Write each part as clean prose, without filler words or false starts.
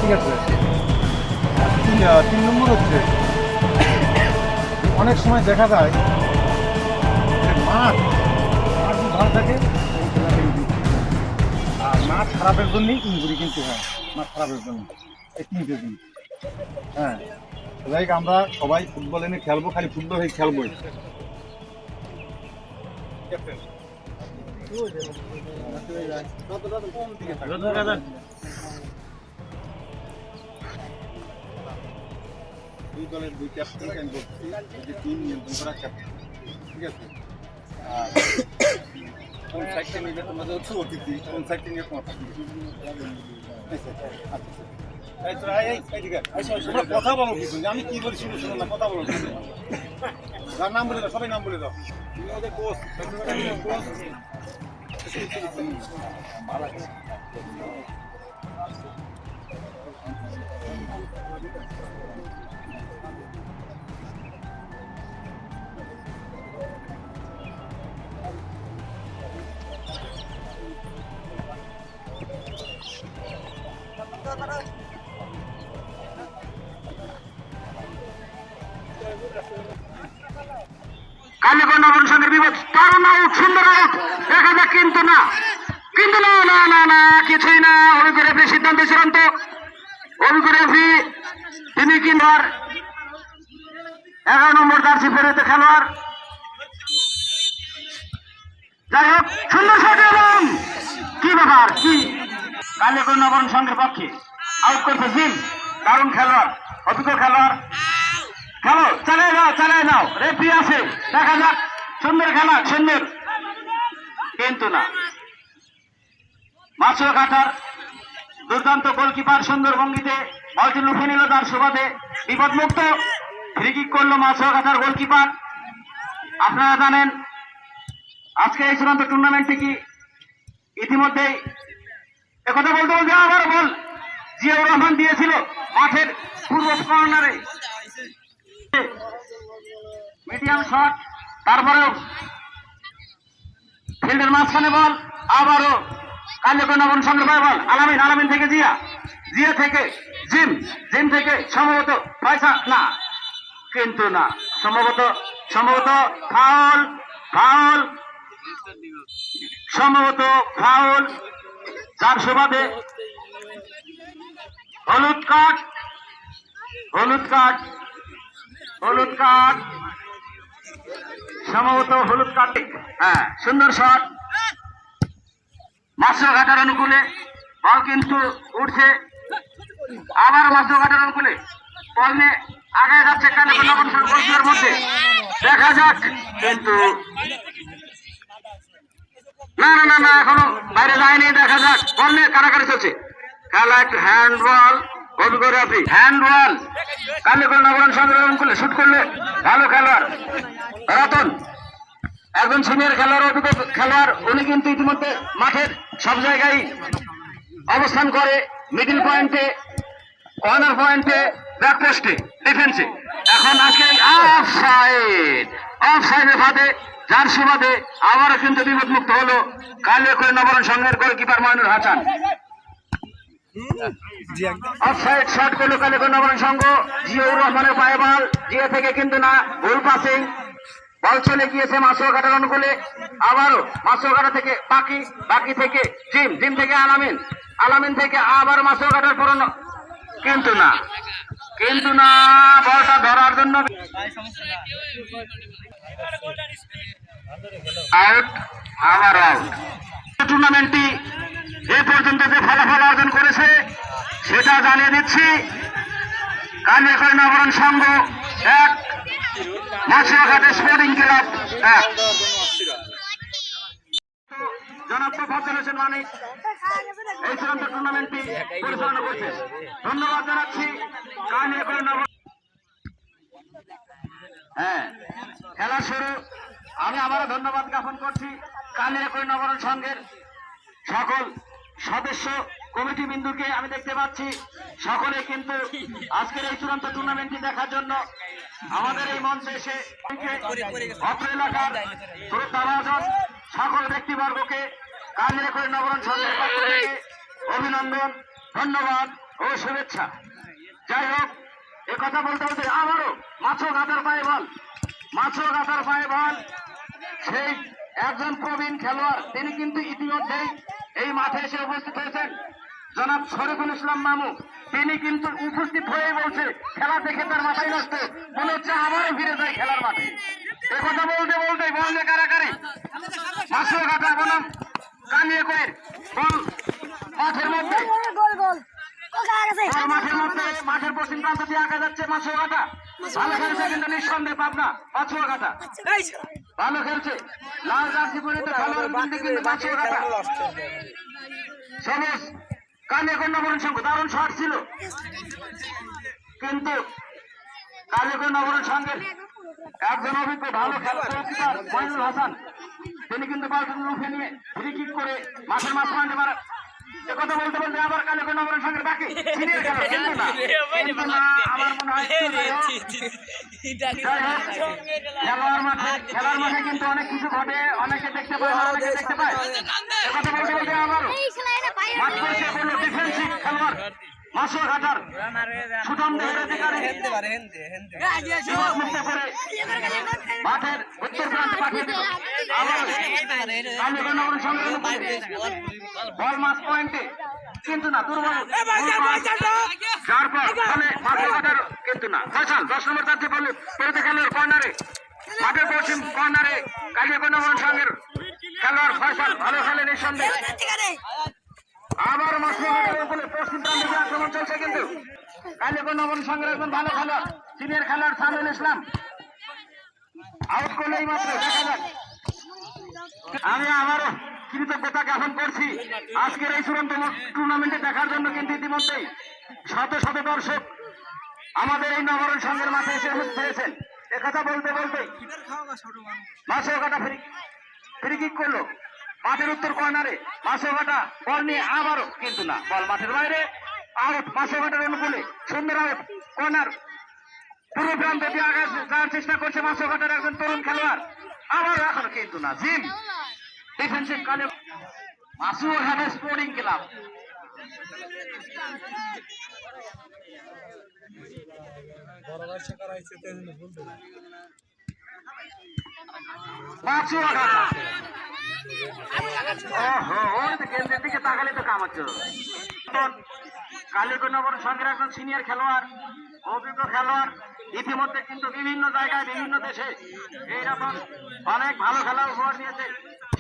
ঠিক আছে। 3 নম্বর হচ্ছে অনেক সময় দেখা যায় মাছ ভালো থাকে আর মাছ খারাপের জন্যই ইঞ্জুরি কিন্তু হয়, মাছ খারাপের জন্য এই তিনটে জিনিস। হ্যাঁ, যাই হোক আমরা সবাই ফুটবল এনে খেলবো, খালি ফুটবল হয়ে খেলবোই। দুই দলের দুই ক্যাপ্টেন আমি বলছি, যে টিম নিয়ন্ত্রণ করা ক্যাপ্টেন, ঠিক আছে। আর কোন সাইডটা নিয়ে তোমাদের হচ্ছে অতিথি, কোন সাইডটা নিয়ে তোমার কথা বলো কিছু, আমি কি বলি শুনে শুনো না, কথা বলো। যার নাম বলে দাও, সবাই নাম বলে দাও। তুমি ওদের কোচ কালীগঞ্জ নবন সঙ্গের বিপদ, দারুণ আউট, সুন্দর আউট, দেখা যাক। কিন্তু না, কিন্তু না না না না কিছুই না। অভিজ্ঞ রেফারি সিদ্ধান্ত চূড়ান্ত। অভিজ্ঞ রেফারি তিনি কিন্তু 11 নম্বর জার্সি পরিহিত খেলোয়াড়। যাই হোক, সুন্দর শট এবং কি ব্যাপার, কি কালীগঞ্জ নবন সঙ্গের পক্ষে আউট করছে জিম। দারুণ খেলোয়াড়, অভিজ্ঞ খেলোয়াড়। খেলো, চালিয়ে নাও, রেফারি আছে, দেখা যাক। সুন্দর খেলা, সুন্দর, কিন্তু না। মাছুয়া কাটার দুর্দান্ত গোলকিপার সুন্দর ভঙ্গিতে বলটি লুফে নিল, তার সুবাদে বিপদমুক্ত। ফ্রি কিক করলো মাছুয়া কাটার গোলকিপার। আপনারা জানেন আজকে এই চূড়ান্ত টুর্নামেন্টে কি ইতিমধ্যেই একথা বলতে বলতে আবার বল জিয়াউর রহমান দিয়েছিল মাঠের পূর্ব কর্নারে, মিডিয়াম শট, তারপরেও ফিল্ডের মাঝখানে বল, আবারও কালীগঞ্জ নবন সঙ্গে বল। আলামিন থেকে জিয়া থেকে জিম থেকে সম্ভবত পয়সা না, কিন্তু না, সম্ভবত ফাউল, সম্ভবত ফাউল, যার সুবাদে হলুদ কার্ড, সম্ভবত হলুদ কার্ড। হ্যাঁ, সুন্দর শট মাছুয়া ঘাটার অনুকূলে, বল কিন্তু উঠছে, আবার মাছুয়া ঘাটার অনুকূলে বল নিয়ে আগে যাচ্ছে কালীগঞ্জ নবন সঙ্গের মধ্যে, দেখা যাক। কিন্তু না এখনো বাইরে যায়নি, দেখা যাক। বল নিয়ে কারাকারি চলছে, খেলা একটু হ্যান্ডবল, অভিজ্ঞ রেফারি হ্যান্ডবল। কালীগঞ্জ নবন সঙ্গের অনুকূলে শুট করলে ভালো খেলোয়াড় রতন, একজন সিনিয়র খেলোয়াড়, অভিজ্ঞ খেলোয়াড়। উনি কিন্তু ইতিমধ্যে মাঠের সব জায়গায় অবস্থান করে, মিডল পয়েন্টে, কর্নার পয়েন্টে, ব্যাক পোস্টে, ডিফেন্সে। এখন আজকে অফসাইডের ফাঁদে, যার সুবাদে আবারও কিন্তু বিপদমুক্ত হলো কালীগঞ্জ নবন সঙ্গের goalkeeper Moinul Hasan. Offside shot করলো কালীগঞ্জ নবন সংঘ। জিয়াউর রহমানের পায়ে বল, জিয়া থেকে কিন্তু না, ভুল পাসিং, বল চলে গিয়েছে মাছুয়া ঘাটার অনুকূলে। আবারও মাছুয়া ঘাটা থেকে বাকি থেকে জিম থেকে আলামিন থেকে আবার মাছুয়া ঘাটার পুরনো, কিন্তু না, বলটা ধরার জন্য আউট, আবার আউট। টুর্নামেন্টটি এ পর্যন্ত যে ফলাফল অর্জন করেছে সেটা জানিয়ে দিচ্ছি। কালীগঞ্জ নবন সংঘ 1, মাছুয়া ঘাট স্পোর্টিং ক্লাব 1। জনাব ফজল হোসেন মানিক এই চূড়ান্ত টুর্নামেন্টটি পরিচালনা করছেন। ধন্যবাদ জানাচ্ছি কালিয়াকৈর নগর। হ্যাঁ, খেলা শুরু। আমি আবারও ধন্যবাদ জ্ঞাপন করছি কালিয়াকৈর নগর সংঘের সকল সদস্য কমিটি বিন্দুকে। আমি দেখতে পাচ্ছি সকলে কিন্তু আজকের এই চূড়ান্ত টুর্নামেন্টটি দেখার জন্য আমাদের এই মঞ্চে এসে অত্র এলাকার শ্রদ্ধাভাজন সকল ব্যক্তিবর্গকে কালিয়াকৈর নগর সংঘের পক্ষ থেকে অভিনন্দন, ধন্যবাদ ও শুভেচ্ছা। যাই হোক, এ কথা বলতে বলতে আবারও মাছও গাতার পায়ে বল, মাছও গাতার পায়ে বল। সেই একজন প্রবীণ খেলোয়াড়, তিনি কিন্তু ইতিমধ্যেই এই মাঠে এসে উপস্থিত হয়েছেন, জনাব শরীফুল ইসলাম মামু। তিনি কিন্তু উপস্থিত হয়ে বলছে খেলা দেখে তার মাথায় নষ্ট, মনে হচ্ছে আবারও ফিরে যায় খেলার মাঠে। এ কথা বলতে বলতে বল যে কারাকারি মাছও গাতা বনাম কালিয়াকৈর বল মাঠের মধ্যে, মাঠের মধ্যে মাঠের পশ্চিম প্রান্ত দিয়ে আঁকা যাচ্ছে মাছও গাতা। ভালো খেলছে কিন্তু নিঃসন্দেহে পাবনা মাছও গাতা, ভালো খেলছে। লাল জার্সি পরিহিত খেলোয়াড় কিন্তু মাছও গাতা। সবুজ কালিয়াকৈর নগর সংঘ দারুণ শট ছিল, কিন্তু কালিয়াকৈর নগর সংঘের একজন অভিজ্ঞ ভালো খেলোয়াড় মহিনুল হাসান, তিনি কিন্তু বলটি উঠে নিয়ে ফ্রি কিক করে মাঠের মাঝখানে মারা। এ কথা বলতে বলতে আবার কালিয়াকৈর নগর সংঘের বাকি সিনিয়র খেলোয়াড়, কিন্তু না আমার মনে হয় খেলার মাঠে কিন্তু অনেক কিছু ঘটে, অনেকে দেখতে পায়, অনেকে দেখতে পায়। এ কথা বলতে বলতে আবার মাঠ পরিষ্কার করলো ডিফেন্সিভ খেলোয়াড় মাছও ঘাটার সুঠাম দেহের অধিকারী মুক্ত করে মাঠের উত্তর প্রান্তে পাঠিয়ে দিল। আবার কালিয়াকৈর নগর সংঘের বল মাছ পয়েন্টে, কিন্তু না দুর্বল, যার পর ফলে মাছও ঘাটার কিন্তু না। ফয়সাল 10 নম্বর যাচ্ছে বলে পেরোতে খেলোয়াড় কর্নারে, মাঠের পশ্চিম কর্নারে কালিয়াকৈর নগর সংঘের খেলোয়াড় ফয়সাল ভালো খেলে নিঃসন্দেহে। আবার মাছও ঘাটার উপরে পশ্চিম প্রান্তে যে আক্রমণ চলছে, কিন্তু কালিয়াকৈর নগর সংঘের একজন ভালো খেলোয়াড় সিনিয়র খেলোয়াড় সামিউল ইসলাম আউট করলে এই মাত্র। দেখা যাক, আমি আবারও কৃতজ্ঞতা জ্ঞাপন করছি আজকের এই চূড়ান্ত টুর্নামেন্টে দেখার জন্য। কিন্তু ইতিমধ্যেই শত শত দর্শক আমাদের এই নগর সংঘের মাঠে এসে উপস্থিত হয়েছেন। একথা বলতে বলতে মাছও ঘাটা ফ্রি কিক করলো মাঠের উত্তর কর্নারে। মাছও ঘাটা বল নিয়ে আবারও, কিন্তু না, বল মাঠের বাইরে। আউট মাছও ঘাটার অনুকূলে, সুন্দর আউট কর্নার। পুরো প্রান্তে দিয়ে আগে যাওয়ার চেষ্টা করছে মাছও ঘাটার একজন তরুণ খেলোয়াড়, আবারও এখন কিন্তু না। জিম ডিফেন্সিভ কালে মাছও ঘাটা স্পোর্টিং ক্লাব। মাছও ঘাটা কেন্দ্রের দিকে তাকালে তো কাম হচ্ছে। কালিয়াকৈর নগর সংঘের একজন সিনিয়র খেলোয়াড়, অভিজ্ঞ খেলোয়াড়, ইতিমধ্যে কিন্তু বিভিন্ন জায়গায় বিভিন্ন দেশে এইরকম অনেক ভালো খেলা উপহার দিয়েছে।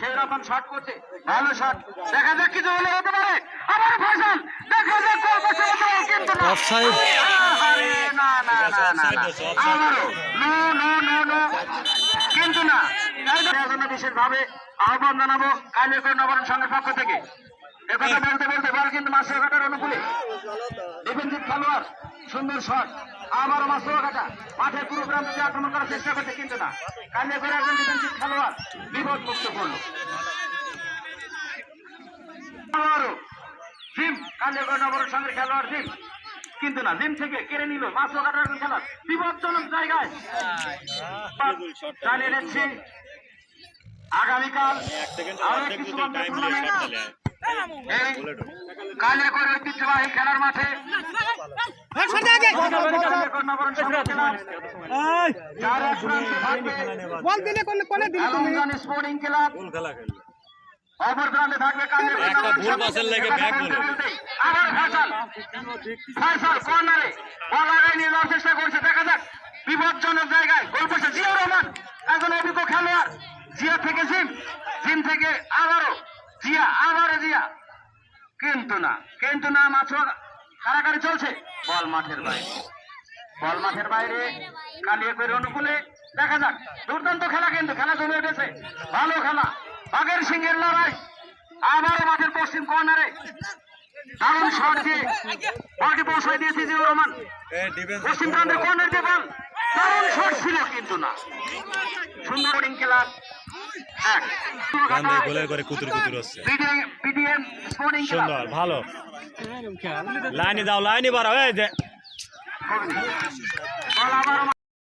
সেই রকম শট করছে, ভালো শট। দেখা যাক কিছু হলে হতে পারে। আবার ফয়সাল, দেখা যাক কিন্তু না, আবারও নো, কিন্তু না। বিশেষভাবে আহ্বান জানাবো কালিয়াকৈর নগর সংঘের পক্ষ থেকে। একথা বলতে বলতে বল কিন্তু মাছও ঘাটার অনুকূলে ডিফেন্সিভ খেলোয়াড়, সুন্দর শট। আবারও মাছও ঘাটা মাঠের পুরো প্রান্তে আক্রমণ করার চেষ্টা করছে, কিন্তু না। কালিয়াকৈর একজন ডিফেন্সিভ খেলোয়াড় বিপদ মুক্ত করলো। আবারও জিম কালিয়াকৈর নগর সংঘের খেলোয়াড় জিম, কিন্তু না, জিম থেকে কেড়ে নিল মাছও ঘাটার একজন খেলোয়াড় বিপজ্জনক জায়গায় চালিয়ে নিচ্ছে। আগামীকাল আরো একটি চূড়ান্ত টুর্নামেন্ট কালিয়াকৈর ঐতিহ্যবাহী খেলার মাঠে স্পোর্টিং ক্লাব, অপর প্রান্তে থাকবে ফয়সাল কর্নারে বল আগায় নিয়ে যাওয়ার চেষ্টা করছে। দেখা যাক, বিপজ্জনক জায়গায় গোল করছে জিয়াউর রহমান, একজন অভিজ্ঞ খেলোয়াড়। জিয়া থেকে জিম থেকে আবারও জিয়া, কিন্তু না, মাছও কারাকারি চলছে। বল মাঠের বাইরে কালিয়াকৈর অনুকূলে। দেখা যাক, দুর্দান্ত খেলা, কিন্তু খেলা জমে উঠেছে, ভালো খেলা, বাঘের সিংহের লড়াই। আবারও মাঠের পশ্চিম কর্নারে দারুণ শট দিয়ে বলটি পৌঁছায় দিয়েছে জিয়াউর রহমান। পশ্চিম প্রান্তের কর্নার দিয়ে বল, দারুণ শট ছিল কিন্তু না। সুন্দর বোলিং খেলা। এক গোলের করে কুতুর কুতুর হচ্ছে। পিডিএম স্পোর্টিং ক্লাব সুন্দর, ভালো। লাইনে দাও, লাইনে বাড়াও। এই যে বল আবারও